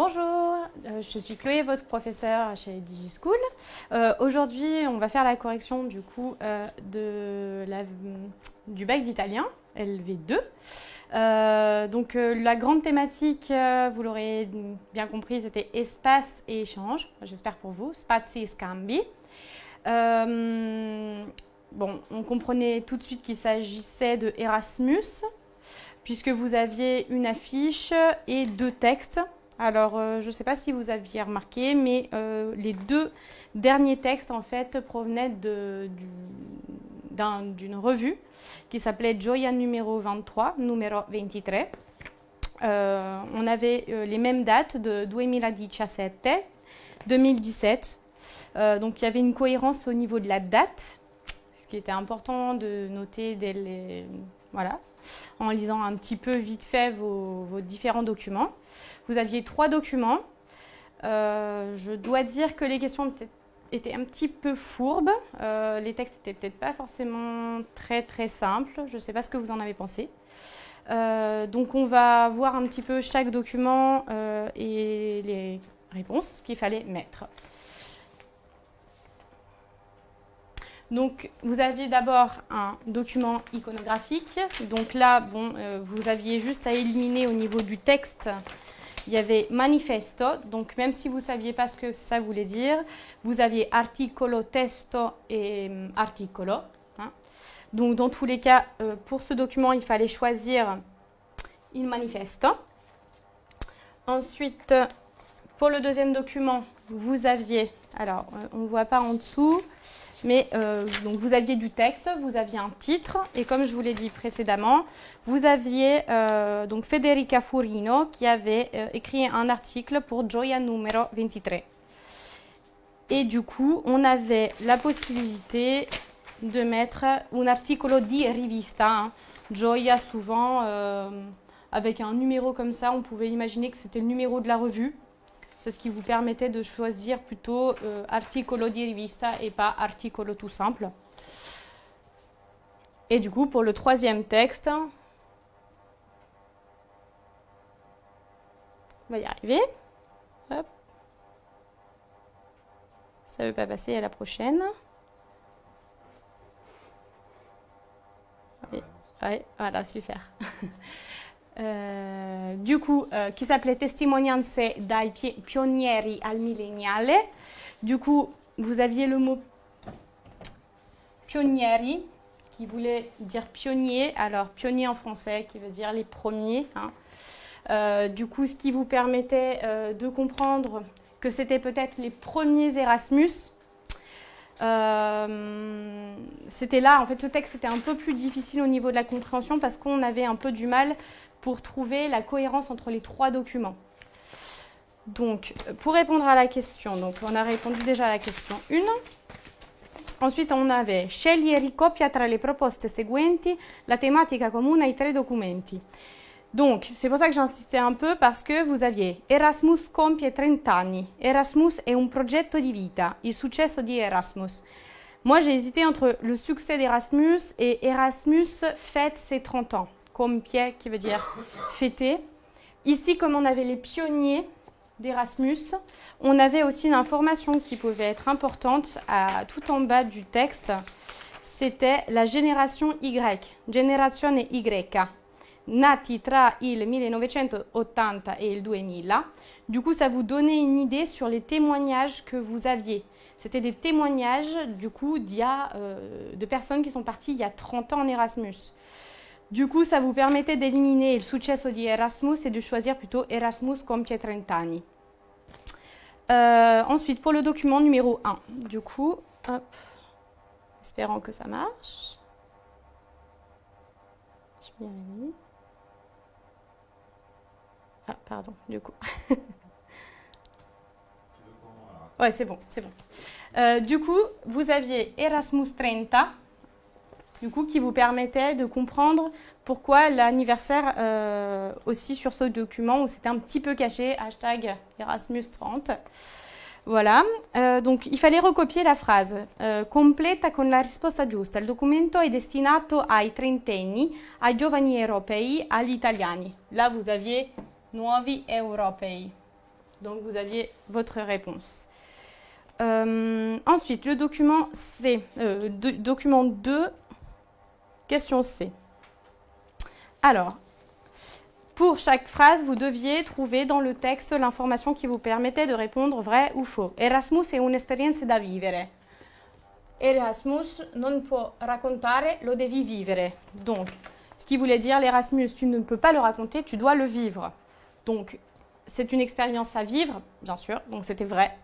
Bonjour, je suis Chloé, votre professeure chez DigiSchool. Aujourd'hui, on va faire la correction du coup du bac d'italien, LV2. La grande thématique, vous l'aurez bien compris, c'était espace et échange, j'espère pour vous, spazi e scambi. On comprenait tout de suite qu'il s'agissait de Erasmus, puisque vous aviez une affiche et deux textes. Alors, je ne sais pas si vous aviez remarqué, mais les deux derniers textes, en fait, provenaient d'une revue qui s'appelait Gioia numéro 23, numéro 23. On avait les mêmes dates de 2017. Donc, il y avait une cohérence au niveau de la date, ce qui était important de noter en lisant un petit peu vite fait vos différents documents. Vous aviez 3 documents. Je dois dire que les questions étaient un petit peu fourbes. Les textes n'étaient peut-être pas forcément très très simples. Je ne sais pas ce que vous en avez pensé. Donc on va voir un petit peu chaque document et les réponses qu'il fallait mettre. Donc, vous aviez d'abord un document iconographique. Donc là, vous aviez juste à éliminer au niveau du texte. Il y avait manifesto. Donc, même si vous ne saviez pas ce que ça voulait dire, vous aviez articolo, testo et articolo. Donc, dans tous les cas, pour ce document, il fallait choisir il manifesto. Ensuite, pour le deuxième document, vous aviez, alors on ne voit pas en dessous, mais donc vous aviez du texte, vous aviez un titre, et comme je vous l'ai dit précédemment, vous aviez donc Federica Furino qui avait écrit un article pour Gioia numéro 23. Et du coup, on avait la possibilité de mettre un articolo di rivista. Gioia, souvent, avec un numéro comme ça, on pouvait imaginer que c'était le numéro de la revue. C'est ce qui vous permettait de choisir plutôt articolo di rivista et pas articolo tout simple. Et du coup, pour le troisième texte, on va y arriver. Hop. Ça ne veut pas passer à la prochaine. Ouais, voilà, super. Qui s'appelait Testimonianze dai pionieri al millenniale. Du coup, vous aviez le mot pionieri qui voulait dire pionnier. Alors, pionnier en français qui veut dire les premiers. Du coup, ce qui vous permettait de comprendre que c'était peut-être les premiers Erasmus. C'était là, en fait, ce texte était un peu plus difficile au niveau de la compréhension parce qu'on avait un peu du mal pour trouver la cohérence entre les 3 documents. Donc, pour répondre à la question, donc on a répondu déjà à la question 1. Ensuite, on avait « Scegli e ricoppia tra le proposte seguenti la tematica comune ai 3 documenti ». Donc, c'est pour ça que j'insistais un peu parce que vous aviez Erasmus compie 30 anni, Erasmus è un progetto di vita, il successo di Erasmus. Moi, j'ai hésité entre le succès d'Erasmus et Erasmus fête ses 30 ans. Compie qui veut dire fêter. Ici, comme on avait les pionniers d'Erasmus, on avait aussi une information qui pouvait être importante tout en bas du texte. C'était la génération Y, Generazione Y, nati tra il 1980 et il 2000. Du coup, ça vous donnait une idée sur les témoignages que vous aviez. C'était des témoignages, du coup, de personnes qui sont parties il y a 30 ans en Erasmus. Du coup, ça vous permettait d'éliminer il successo di Erasmus et de choisir plutôt Erasmus compie 30 anni. Ensuite, pour le document numéro 1, du coup, hop, espérons que ça marche. Je vais y arriver. Ah, pardon, du coup. Ouais, c'est bon, c'est bon. Du coup, vous aviez Erasmus 30, du coup, qui vous permettait de comprendre pourquoi l'anniversaire aussi sur ce document où c'était un petit peu caché, hashtag Erasmus 30. Voilà, donc il fallait recopier la phrase. Completa con la risposta giusta. Il documento è destinato ai trentenni, ai giovani europei, agli italiani. Là, vous aviez nuovi europei. Donc, vous aviez votre réponse. Ensuite, le document C, document 2, question C. Alors, pour chaque phrase, vous deviez trouver dans le texte l'information qui vous permettait de répondre vrai ou faux. Erasmus è un'esperienza da vivere. Erasmus non può raccontare, lo devi vivere. Donc, ce qui voulait dire l'Erasmus, tu ne peux pas le raconter, tu dois le vivre. Donc, c'est une expérience à vivre, bien sûr, donc c'était vrai.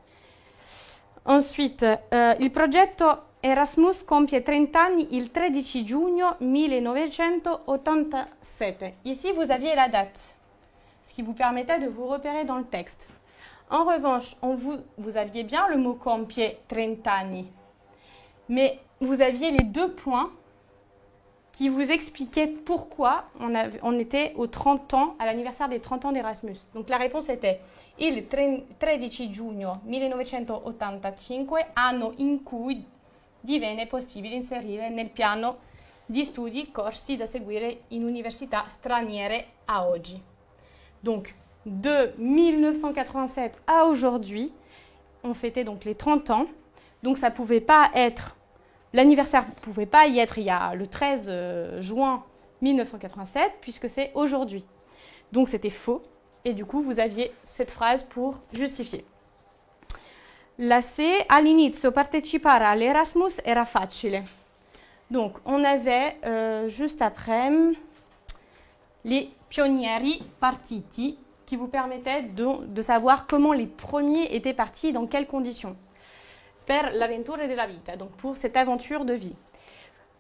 Ensuite, il progetto Erasmus compie 30 anni il 13 giugno 1987. Ici, vous aviez la date, ce qui vous permettait de vous repérer dans le texte. En revanche, vous aviez bien le mot compie 30 anni, mais vous aviez les 2 points qui vous expliquaient pourquoi on était aux 30 ans, à l'anniversaire des 30 ans d'Erasmus. Donc la réponse était il 13 giugno 1985, anno in cui divenne possibile inserire nel piano di studi corsi da seguire in università straniere a oggi. Donc de 1987 à aujourd'hui, on fêtait donc les 30 ans. Donc ça ne pouvait pas être, l'anniversaire ne pouvait pas y être il y a le 13 juin 1987, puisque c'est aujourd'hui. Donc c'était faux, et du coup vous aviez cette phrase pour justifier. La C, all'inizio partecipare all'Erasmus era facile. Donc on avait juste après les pionieri partiti qui vous permettaient de savoir comment les premiers étaient partis et dans quelles conditions. Per l'avventura della vita, donc pour cette aventure de vie.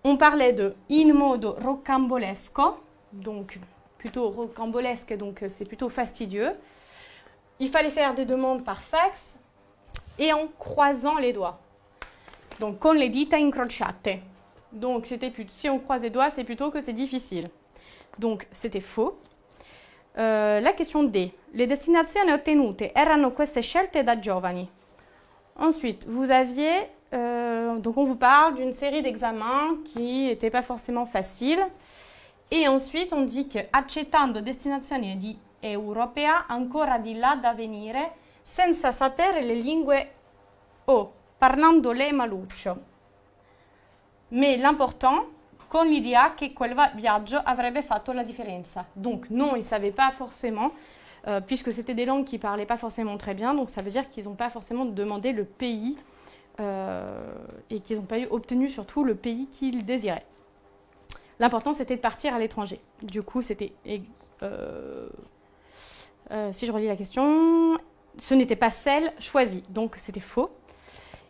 On parlait de in modo rocambolesco, donc plutôt rocambolesque, donc c'est plutôt fastidieux. Il fallait faire des demandes par fax et en croisant les doigts. Donc con le dita incrociate. Donc si on croise les doigts, c'est plutôt que c'est difficile. Donc c'était faux. La question D. Le destinazioni ottenute erano queste scelte da giovani. Ensuite, vous aviez, donc on vous parle d'une série d'examens qui n'étaient pas forcément faciles. Et ensuite, on dit que accettando destinazioni di europea ancora di là da venire, senza sapere le lingue o parlando le maluccio. Mais l'important, con l'idea che quel viaggio avrebbe fatto la differenza. Donc non, ils ne savaient pas forcément, puisque c'était des langues qui ne parlaient pas forcément très bien, donc ça veut dire qu'ils n'ont pas forcément demandé le pays et qu'ils n'ont pas obtenu surtout le pays qu'ils désiraient. L'important, c'était de partir à l'étranger. Du coup, c'était, si je relis la question, ce n'était pas celle choisie, donc c'était faux.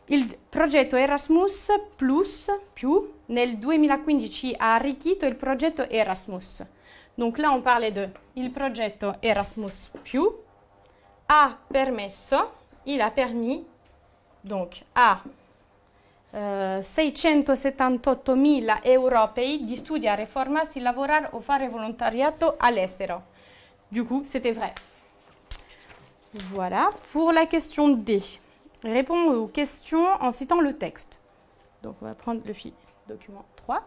Il progetto Erasmus più nel 2015 ha arricchito il progetto Erasmus. Donc là, on parlait de il progetto Erasmus più ha permesso, il a permis, donc a 678.000 europei di studiare, formarsi, lavorare o fare volontariato all'estero. Du coup, c'était vrai. Voilà, pour la question D. Réponds aux questions en citant le texte. Donc, on va prendre le document 3.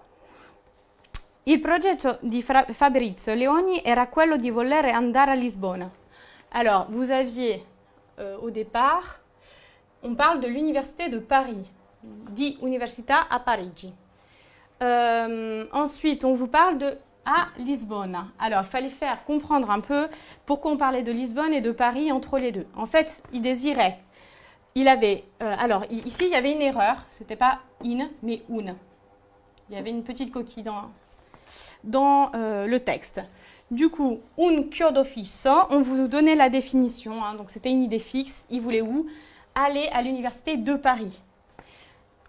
Il progetto di Fabrizio Leoni era quello di volere andare a Lisbonne. Alors, vous aviez au départ, on parle de l'université de Paris, di Università a Parigi. Ensuite, on vous parle de à Lisbonne. Alors, il fallait faire comprendre un peu pourquoi on parlait de Lisbonne et de Paris entre les deux. En fait, il désirait. Il avait, ici, il y avait une erreur. Ce n'était pas in, mais un. Il y avait une petite coquille dans le texte. Du coup, un chiodo fisso, on vous donnait la définition. Hein, donc, c'était une idée fixe. Il voulait où? Aller à l'université de Paris.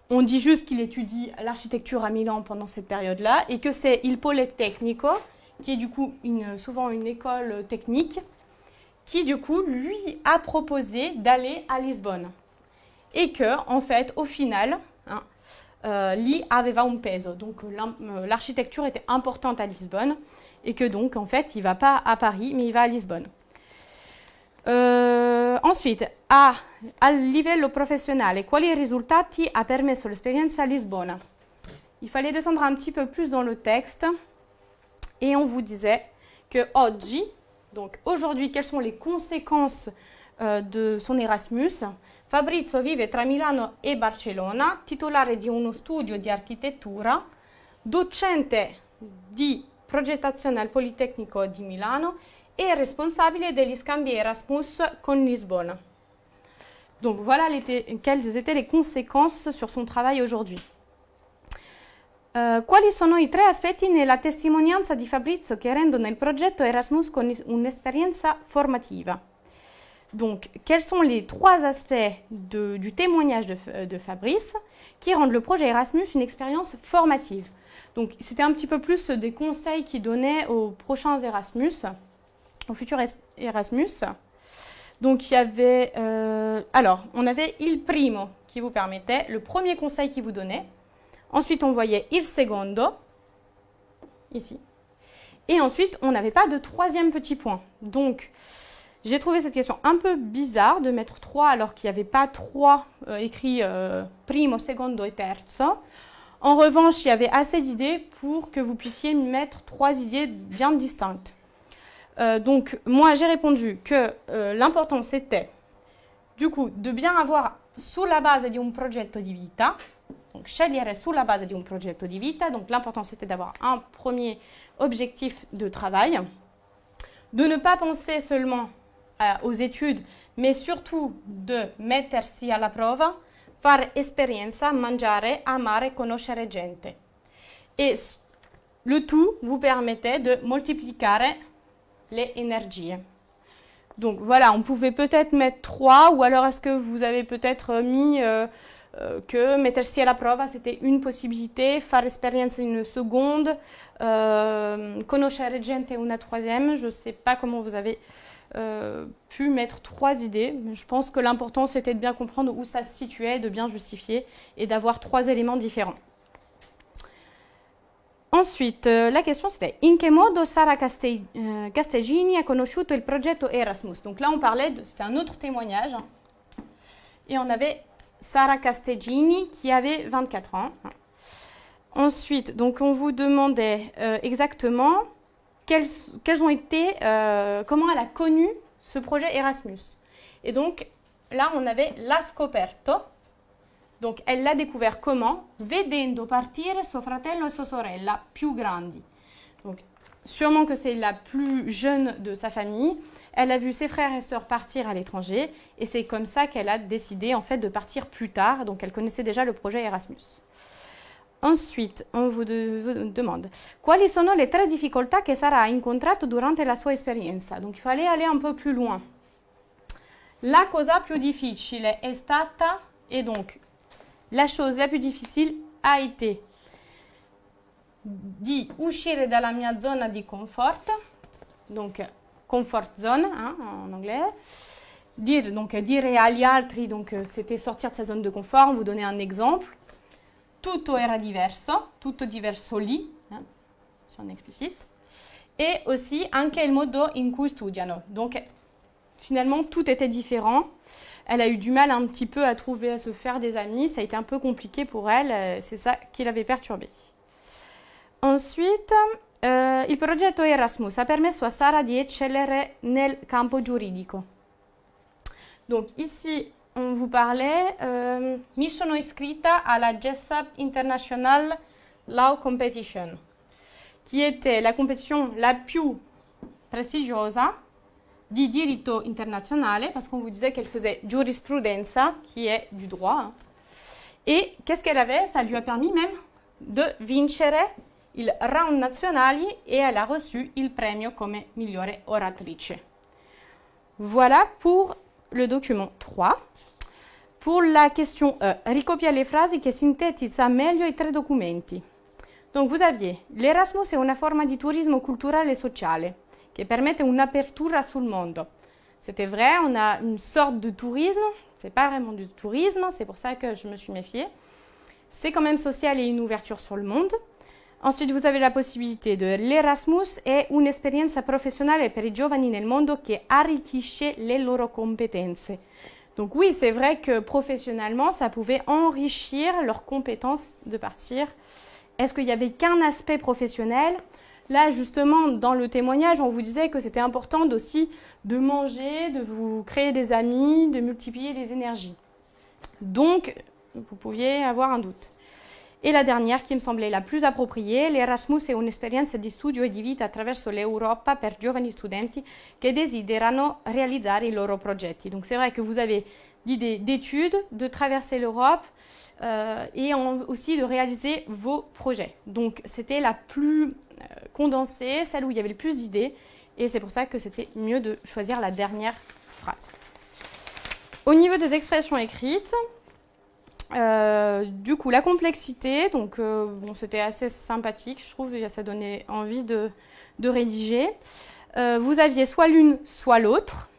On dit juste qu'il étudie l'architecture à Milan pendant cette période-là et que c'est il Politecnico, qui est du coup souvent une école technique, qui du coup lui a proposé d'aller à Lisbonne. Et que, en fait, au final, lì aveva un peso. Donc l'architecture était importante à Lisbonne et que donc, en fait, il ne va pas à Paris, mais il va à Lisbonne. Ensuite, a livello professionale, quali risultati ha permesso l'esperienza a Lisbonne? Il fallait descendre un petit peu plus dans le texte et on vous disait que oggi, donc aujourd'hui, quelles sont les conséquences de son Erasmus. Fabrizio vive tra Milano e Barcellona, titolare di uno studio di architettura, docente di progettazione al Politecnico di Milano et responsable degli scambi Erasmus con Lisbonne. Donc voilà quelles étaient les conséquences sur son travail aujourd'hui. Quali sono i 3 aspetti nella testimonianza di Fabrizio che rendono il progetto Erasmus con un'esperienza formativa? Donc, quels sont les 3 aspects du témoignage de Fabrice qui rendent le projet Erasmus une expérience formative? Donc, c'était un petit peu plus des conseils qu'il donnait aux prochains Erasmus, aux futurs Erasmus. Donc, il y avait... alors, on avait il primo qui vous permettait, le premier conseil qu'il vous donnait. Ensuite, on voyait il secondo, ici. Et ensuite, on n'avait pas de 3e petit point. Donc, j'ai trouvé cette question un peu bizarre de mettre 3 alors qu'il n'y avait pas 3 écrits primo, secondo et terzo. En revanche, il y avait assez d'idées pour que vous puissiez mettre 3 idées bien distinctes. Donc, moi, j'ai répondu que l'important, c'était, du coup, de bien avoir sulla base di un progetto di vita. Donc, scegliere sulla base di un progetto di vita. Donc, l'important, c'était d'avoir un premier objectif de travail. De ne pas penser seulement aux études, mais surtout de mettersi alla prova, fare esperienza, mangiare, amare, conoscere gente. Et le tout vous permettait de multiplier les énergies. Donc voilà, on pouvait peut-être mettre 3, ou alors est-ce que vous avez peut-être mis que mettersi alla prova, c'était une possibilité, fare esperienza une seconde, conoscere gente une 3e. Je ne sais pas comment vous avez pu mettre 3 idées. Je pense que l'important, c'était de bien comprendre où ça se situait, de bien justifier et d'avoir 3 éléments différents. Ensuite, la question c'était « In che modo Sara Casteggini ha conosciuto il progetto Erasmus ?» Donc là, on parlait, c'était un autre témoignage. Et on avait Sara Casteggini qui avait 24 ans. Ensuite, donc on vous demandait exactement quels ont été, comment elle a connu ce projet Erasmus. Et donc là, on avait la scoperto. Donc elle l'a découvert comment? Vedendo partire suo fratello e sua sorella più grandi. Donc sûrement que c'est la plus jeune de sa famille. Elle a vu ses frères et sœurs partir à l'étranger et c'est comme ça qu'elle a décidé en fait de partir plus tard. Donc elle connaissait déjà le projet Erasmus. Ensuite, on vous demande quali sono le 3 difficoltà che Sara ha incontrato durante la sua esperienza. Donc il fallait aller un peu plus loin. La cosa più difficile è stata, et donc la chose la plus difficile a été di uscire dalla mia zona di comfort, donc comfort zone en anglais, dire agli altri, donc c'était sortir de sa zone de confort. On vous donnait un exemple. Tutto era diverso, tutto diverso lì, sono explicite, et aussi anche il modo in cui studiano. Donc finalement tout était différent. Elle a eu du mal un petit peu à trouver, à se faire des amis. Ça a été un peu compliqué pour elle. C'est ça qui l'avait perturbée. Ensuite, il progetto Erasmus ha permesso a Sara di eccellere nel campo giuridico. Donc ici, on vous parlait, mi sono iscritta alla GESAP International Law Competition, qui était la compétition la più prestigiosa di diritto internazionale, parce qu'on vous disait qu'elle faisait giurisprudenza, qui est du droit. Et qu'est-ce qu'elle avait? Ça lui a permis même de vincere il round nazionali et elle a reçu il premio come migliore oratrice. Voilà pour le document 3. Pour la question E, ricopia le frasi che sintetizza meglio i 3 documenti. Donc vous aviez l'Erasmus è una forma di turismo culturale e sociale che permette un'apertura sul mondo. C'était vrai, on a une sorte de tourisme, c'est pas vraiment du tourisme, c'est pour ça que je me suis méfiée. C'est quand même social et une ouverture sur le monde. Ensuite, vous avez la possibilité de l'Erasmus è un'esperienza professionale per i giovani nel mondo che arricchisce le loro competenze. Donc oui, c'est vrai que professionnellement, ça pouvait enrichir leurs compétences de partir. Est-ce qu'il n'y avait qu'un aspect professionnel? là, justement, dans le témoignage, on vous disait que c'était important aussi de manger, de vous créer des amis, de multiplier les énergies. Donc, vous pouviez avoir un doute. E la dernière, qui me semblait la plus appropriée, l'Erasmus è un'esperienza di studio e di vita attraverso l'Europa per giovani studenti che desiderano realizzare i loro progetti. Donc c'est vrai que vous avez l'idée d'études, de traverser l'Europe et aussi de réaliser vos projets. Donc c'était la plus condensée, celle où il y avait le plus d'idées, et c'est pour ça que c'était mieux de choisir la dernière phrase. Au niveau des expressions écrites, du coup, la complexité, donc bon, c'était assez sympathique, je trouve, ça donnait envie de rédiger. Vous aviez soit l'une, soit l'autre.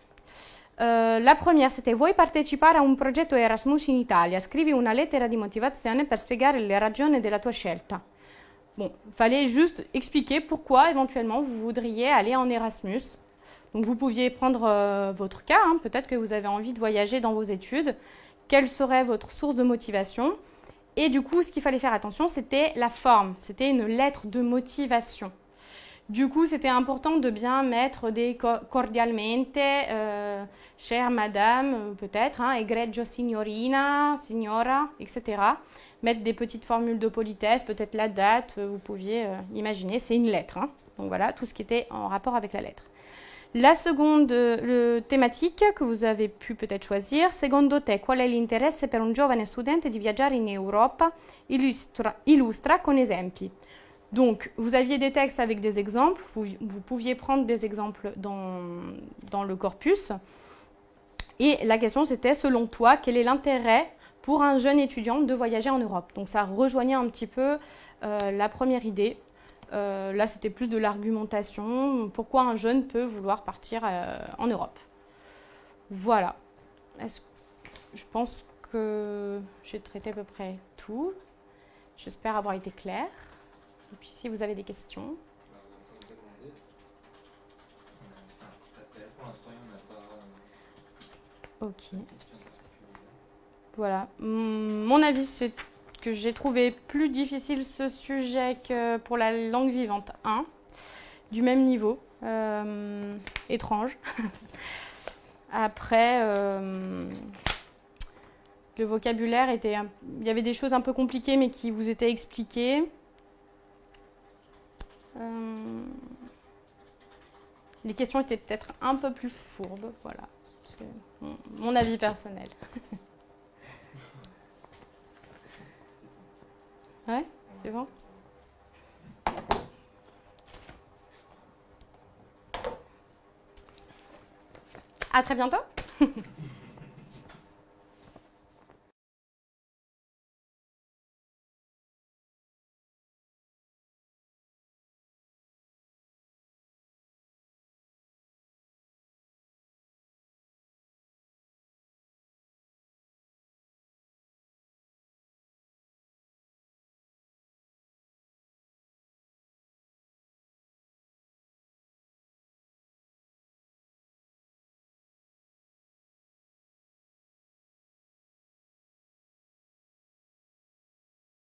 La première, c'était Vuoi partecipare a un progetto Erasmus in Italia? Scrivi una lettera di motivazione per spiegare le ragioni della tua scelta. Bon, il fallait juste expliquer pourquoi éventuellement vous voudriez aller en Erasmus. Donc vous pouviez prendre votre cas, hein, peut-être que vous avez envie de voyager dans vos études. Quelle serait votre source de motivation? Et du coup, ce qu'il fallait faire attention, c'était la forme. C'était une lettre de motivation. Du coup, c'était important de bien mettre des cordialmente, chère madame, peut-être, hein, egregio signorina, signora, etc. Mettre des petites formules de politesse, peut-être la date, vous pouviez imaginer, c'est une lettre. Hein. Donc voilà, tout ce qui était en rapport avec la lettre. La seconde thématique que vous avez pu peut-être choisir, secondo te qual è l'interesse per un giovane studente di viaggiare in Europa? Illustra con esempi. Donc, vous aviez des textes avec des exemples, vous pouviez prendre des exemples dans le corpus. Et la question c'était, selon toi, quel est l'intérêt pour un jeune étudiant de voyager en Europe? Donc ça rejoignait un petit peu la première idée. Là, c'était plus de l'argumentation. Pourquoi un jeune peut vouloir partir en Europe? Voilà. Je pense que j'ai traité à peu près tout. J'espère avoir été claire. Et puis, si vous avez des questions. Ok. Voilà. Mon avis, c'est que j'ai trouvé plus difficile ce sujet que pour la langue vivante 1, du même niveau, étrange. Après, le vocabulaire était... Il y avait des choses un peu compliquées, mais qui vous étaient expliquées. Les questions étaient peut-être un peu plus fourbes, voilà. C'est mon avis personnel. Ouais, c'est bon. À très bientôt.